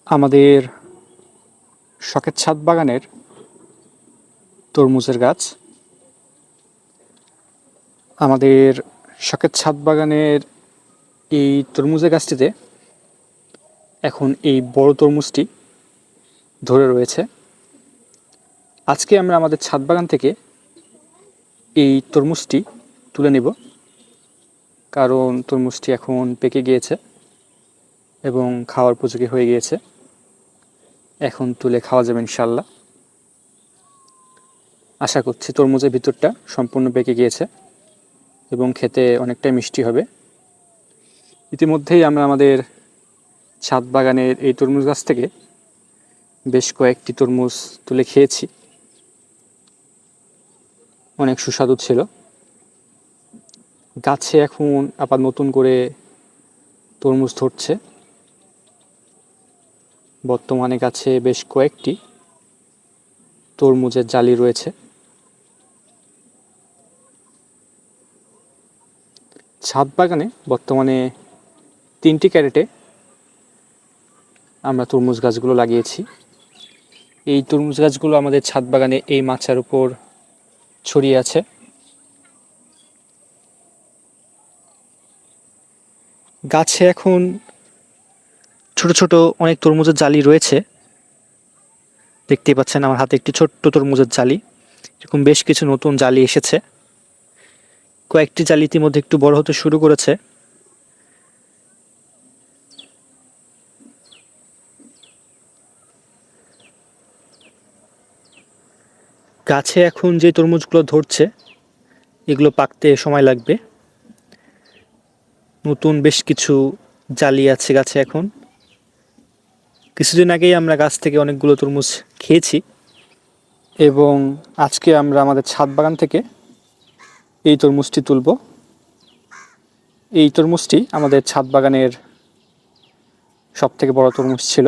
আমাদের শখের ছাদ বাগানের তরমুজের গাছ। আমাদের শখের ছাদ বাগানের এই তরমুজের গাছটিতে এখন এই বড় তরমুজটি ধরে রয়েছে। আজকে আমরা আমাদের ছাদ বাগান থেকে এই তরমুজটি তুলে নেব, কারণ তরমুজটি এখন পেকে গিয়েছে এবং খাওয়ার উপযোগী হয়ে গিয়েছে। এখন তুলে খাওয়া যাবে ইনশাল্লাহ। আশা করছি তরমুজের ভিতরটা সম্পূর্ণ পেকে গিয়েছে এবং খেতে অনেকটাই মিষ্টি হবে। ইতিমধ্যেই আমরা আমাদের ছাদ বাগানের এই তরমুজ গাছ থেকে বেশ কয়েকটি তরমুজ তুলে খেয়েছি, অনেক সুস্বাদু ছিল। গাছে এখন আবার নতুন করে তরমুজ ধরছে। বর্তমানে গাছে বেশ কয়েকটি তরমুজের জালি রয়েছে। ছাদ বাগানে বর্তমানে 3টি ক্যারেটে আমরা তরমুজ গাছগুলো লাগিয়েছি। এই তরমুজ গাছগুলো আমাদের ছাদ বাগানে এই মাচার উপর ছড়িয়ে আছে। গাছে এখন ছোট ছোট অনেক তরমুজের জালি রয়েছে। দেখতেই পাচ্ছেন আমার হাতে একটি ছোট্ট তরমুজের জালি। এরকম বেশ কিছু নতুন জালি এসেছে। কয়েকটি জালি ইতিমধ্যে একটু বড় হতে শুরু করেছে। গাছে এখন যে তরমুজগুলো ধরছে এগুলো পাকতে সময় লাগবে। নতুন বেশ কিছু জালি আছে গাছে। এখন কিছুদিন আগেই আমরা গাছ থেকে অনেকগুলো তরমুজ খেয়েছি এবং আজকে আমরা আমাদের ছাদ বাগান থেকে এই তরমুজটি তুলব। এই তরমুজটি আমাদের ছাদ বাগানের সবথেকে বড় তরমুজ ছিল।